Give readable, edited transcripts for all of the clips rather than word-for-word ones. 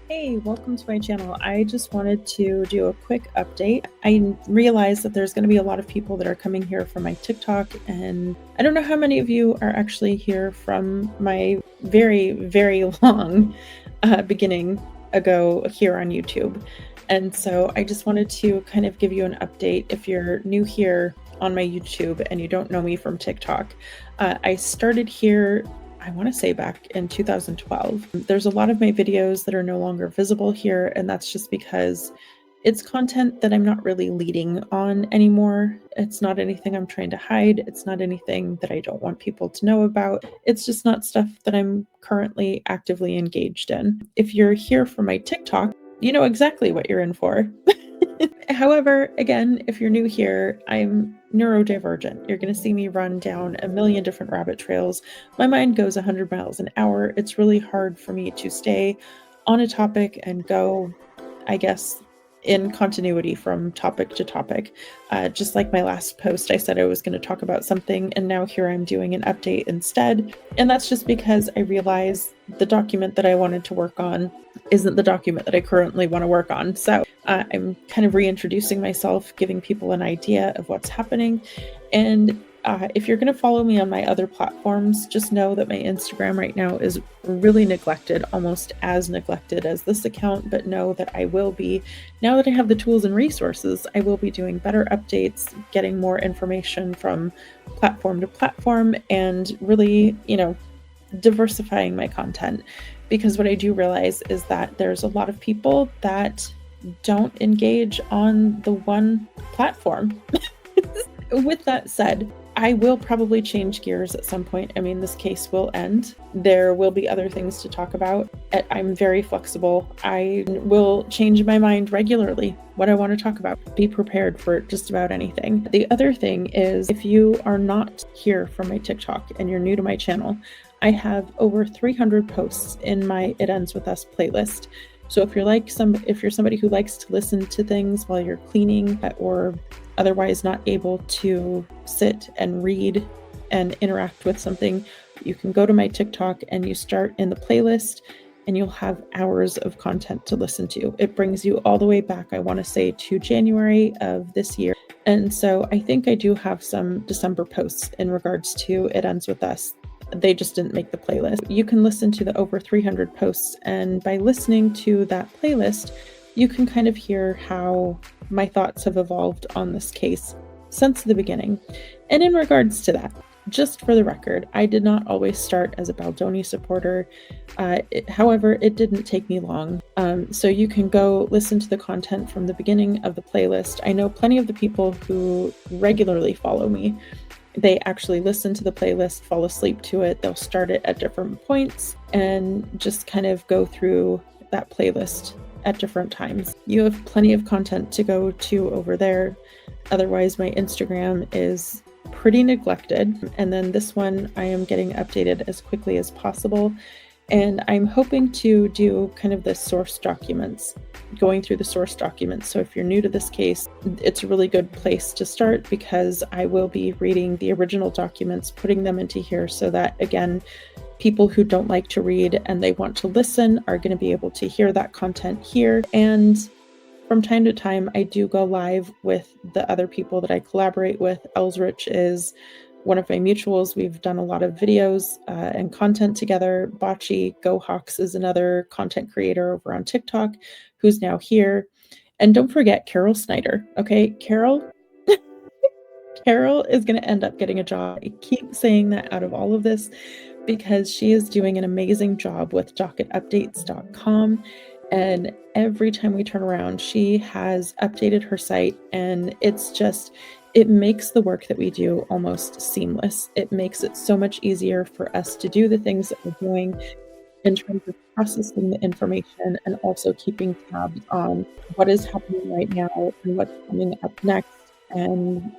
Hey, welcome to my channel. I just wanted to do a quick update. I realize that there's going to be a lot of people that are coming here from my TikTok, and I don't know how many of you are actually here from my very, very long beginning ago here on YouTube. And so I just wanted to kind of give you an update if you're new here on my YouTube and you don't know me from TikTok. I started here, I want to say back in 2012. There's a lot of my videos that are no longer visible here, and that's just because it's content that I'm not really leading on anymore. It's not anything I'm trying to hide. It's not anything that I don't want people to know about. It's just not stuff that I'm currently actively engaged in. If you're here for my TikTok, you know exactly what you're in for. However, again, if you're new here, I'm neurodivergent. You're going to see me run down a million different rabbit trails. My mind goes 100 miles an hour. It's really hard for me to stay on a topic and go, I guess, in continuity from topic to topic. Just like my last post, I said I was going to talk about something, and now here I'm doing an update instead. And that's just because I realized the document that I wanted to work on isn't the document that I currently want to work on. So I'm kind of reintroducing myself, giving people an idea of what's happening. And if you're going to follow me on my other platforms, just know that my Instagram right now is really neglected, almost as neglected as this account, but know that I will be, now that I have the tools and resources, I will be doing better updates, getting more information from platform to platform, and really, diversifying my content. Because what I do realize is that there's a lot of people that don't engage on the one platform. With that said, I will probably change gears at some point. I mean, this case will end. There will be other things to talk about. I'm very flexible. I will change my mind regularly what I want to talk about. Be prepared for just about anything. The other thing is, if you are not here from my TikTok and you're new to my channel, I have over 300 posts in my It Ends With Us playlist. So if you're somebody who likes to listen to things while you're cleaning or otherwise not able to sit and read and interact with something, you can go to my TikTok and you start in the playlist and you'll have hours of content to listen to. It brings you all the way back, I want to say, to January of this year. And so I think I do have some December posts in regards to It Ends With Us. They just didn't make the playlist. You can listen to the over 300 posts, and by listening to that playlist, you can kind of hear how my thoughts have evolved on this case since the beginning. And in regards to that, just for the record, I did not always start as a Baldoni supporter. However, it didn't take me long. So you can go listen to the content from the beginning of the playlist. I know plenty of the people who regularly follow me. They actually listen to the playlist, fall asleep to it. They'll start it at different points and just kind of go through that playlist at different times. You have plenty of content to go to over there. Otherwise, my Instagram is pretty neglected. And then this one, I am getting updated as quickly as possible. And I'm hoping to do kind of the source documents, going through the source documents. So if you're new to this case, it's a really good place to start, because I will be reading the original documents, putting them into here so that, again, people who don't like to read and they want to listen are going to be able to hear that content here. And from time to time, I do go live with the other people that I collaborate with. Elsrich is one of my mutuals. We've done a lot of videos and content together. Bocce Go Hawks is another content creator over on TikTok who's now here. And don't forget Carol Snyder. Okay, Carol is going to end up getting a job. I keep saying that out of all of this because she is doing an amazing job with docketupdates.com. And every time we turn around, she has updated her site, and it makes the work that we do almost seamless. It makes it so much easier for us to do the things that we're doing in terms of processing the information and also keeping tabs on what is happening right now and what's coming up next. And,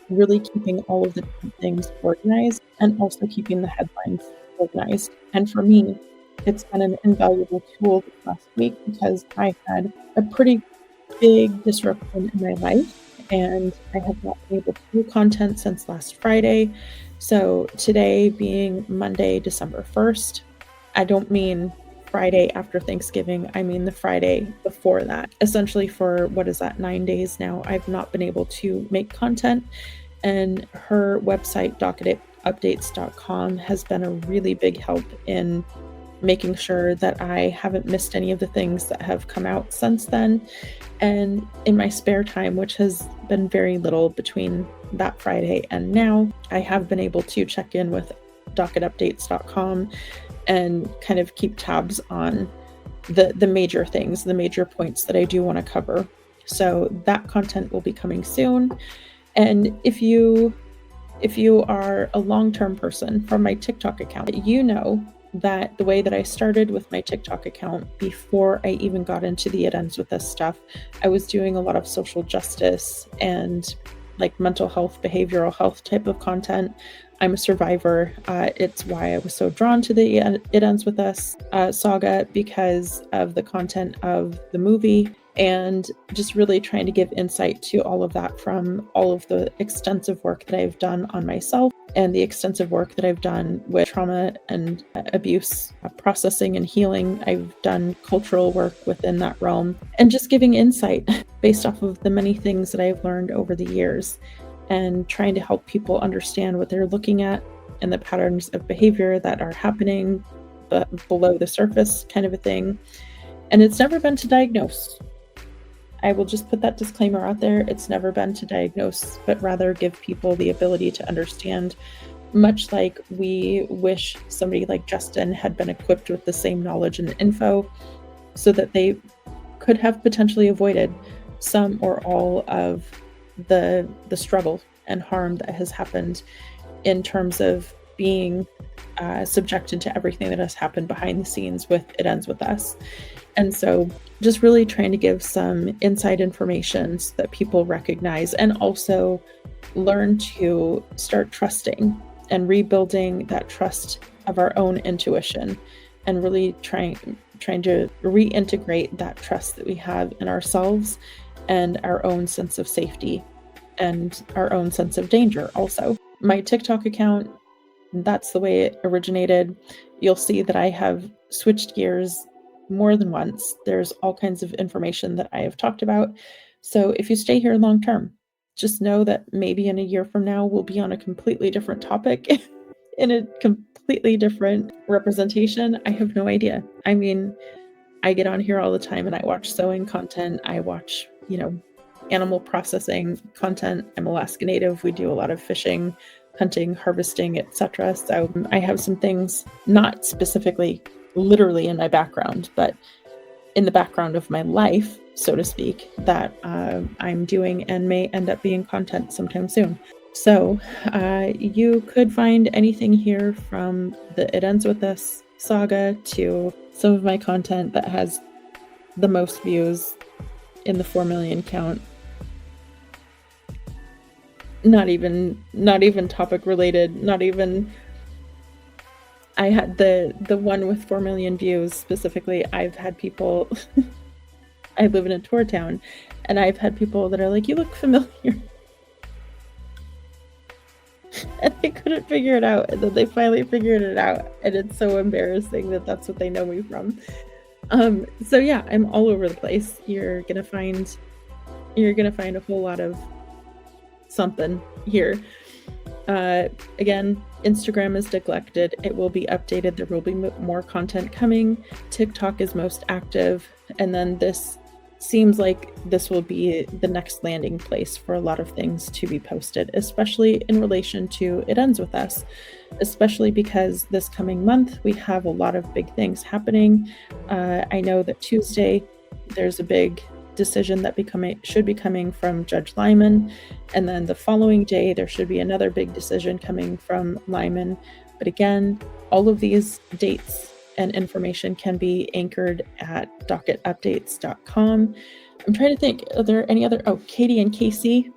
really keeping all of the different things organized and also keeping the headlines organized. And for me, it's been an invaluable tool this last week because I had a pretty big disruption in my life and I have not been able to do content since last Friday. So today being Monday, December 1st, I don't mean Friday after Thanksgiving, I mean the Friday before that. Essentially for, what is that, 9 days now, I've not been able to make content, and her website, docketupdates.com, has been a really big help in making sure that I haven't missed any of the things that have come out since then. And in my spare time, which has been very little between that Friday and now, I have been able to check in with docketupdates.com and kind of keep tabs on the major things, the major points that I do want to cover. So that content will be coming soon. And if you are a long-term person from my TikTok account, you know that the way that I started with my TikTok account before I even got into the It Ends With Us stuff, I was doing a lot of social justice and like mental health, behavioral health type of content. I'm a survivor. It's why I was so drawn to the It Ends With Us saga, because of the content of the movie, and just really trying to give insight to all of that from all of the extensive work that I've done on myself and the extensive work that I've done with trauma and abuse processing and healing. I've done cultural work within that realm, and just giving insight based off of the many things that I've learned over the years, and trying to help people understand what they're looking at and the patterns of behavior that are happening below the surface, kind of a thing. And it's never been to diagnose. I will just put that disclaimer out there. It's never been to diagnose, but rather give people the ability to understand, much like we wish somebody like Justin had been equipped with the same knowledge and info so that they could have potentially avoided some or all of the struggle and harm that has happened in terms of being subjected to everything that has happened behind the scenes with It Ends With Us. And so just really trying to give some inside information so that people recognize and also learn to start trusting and rebuilding that trust of our own intuition, and really trying to reintegrate that trust that we have in ourselves and our own sense of safety and our own sense of danger also. My TikTok account, that's the way it originated. You'll see that I have switched gears more than once. There's all kinds of information that I have talked about. So if you stay here long term, just know that maybe in a year from now, we'll be on a completely different topic in a completely different representation. I have no idea. I mean, I get on here all the time and I watch sewing content. I watch, animal processing content. I'm Alaska Native. We do a lot of fishing, hunting, harvesting, etc. So I have some things, not specifically literally in my background, but in the background of my life, so to speak, that I'm doing and may end up being content sometime soon. So you could find anything here from the It Ends With Us saga to some of my content that has the most views in the 4 million count. Not even topic related, not even. I had the one with 4 million views specifically. I've had people, I live in a tour town, and I've had people that are like, you look familiar. And they couldn't figure it out. And then they finally figured it out. And it's so embarrassing that that's what they know me from. So yeah, I'm all over the place. You're gonna find a whole lot of something here. Again, Instagram is neglected. It will be updated. There will be more content coming. TikTok is most active. And then this seems like this will be the next landing place for a lot of things to be posted, especially in relation to It Ends With Us, especially because this coming month, we have a lot of big things happening. I know that Tuesday, there's a big decision that should be coming from Judge Lyman, and then the following day there should be another big decision coming from Lyman. But again, all of these dates and information can be anchored at docketupdates.com. I'm trying to think, are there any other? Katie and Casey.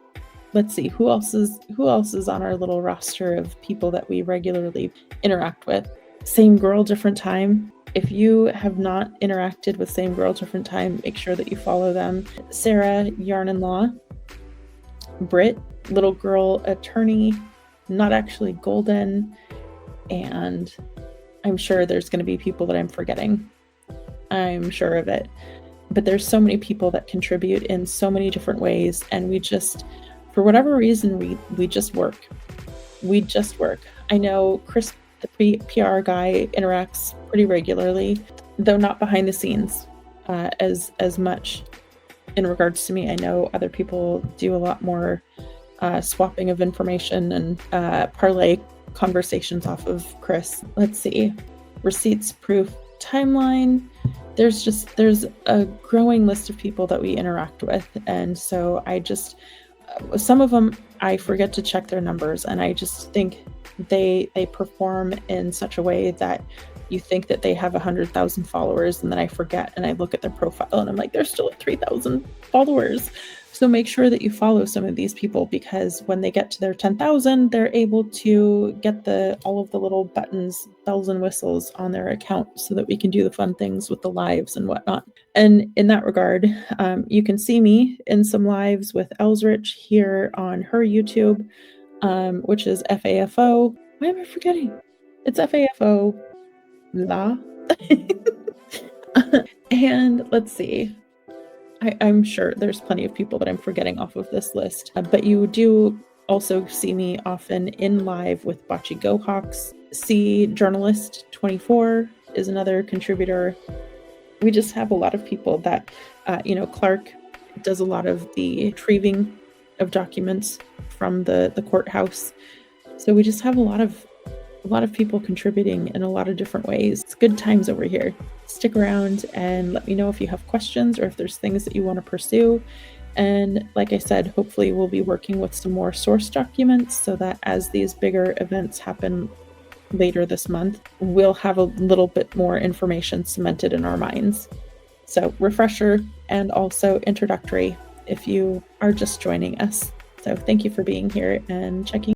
Let's see, who else is on our little roster of people that we regularly interact with? Same Girl, Different Time. If you have not interacted with Same Girl, Different Time, make sure that you follow them. Sarah, Yarn and Law. Britt, Little Girl Attorney, Not Actually Golden. And I'm sure there's going to be people that I'm forgetting. I'm sure of it. But there's so many people that contribute in so many different ways, and we just, for whatever reason, we just work. We just work. I know Chris, the PR guy, interacts pretty regularly, though not behind the scenes as much in regards to me. I know other people do a lot more swapping of information and parlay conversations off of Chris. Let's see. Receipts, proof, timeline. There's a growing list of people that we interact with, and so I just, some of them I forget to check their numbers, and I just think they perform in such a way that you think that they have 100,000 followers, and then I forget and I look at their profile and I'm like, they're still at 3,000 followers. So make sure that you follow some of these people, because when they get to their 10,000, they're able to get all of the little buttons, bells and whistles on their account so that we can do the fun things with the lives and whatnot. And in that regard, you can see me in some lives with Elsrich here on her YouTube, which is FAFO. Why am I forgetting? It's FAFO La. And let's see. I'm sure there's plenty of people that I'm forgetting off of this list, but you do also see me often in live with Bocce Gohawks. C Journalist 24 is another contributor. We just have a lot of people that, Clark does a lot of the retrieving of documents from the courthouse. So we just have a lot of people contributing in a lot of different ways. It's good times over here. Stick around and let me know if you have questions or if there's things that you want to pursue. And like I said, hopefully we'll be working with some more source documents so that as these bigger events happen later this month, we'll have a little bit more information cemented in our minds. So refresher and also introductory if you are just joining us. So thank you for being here and checking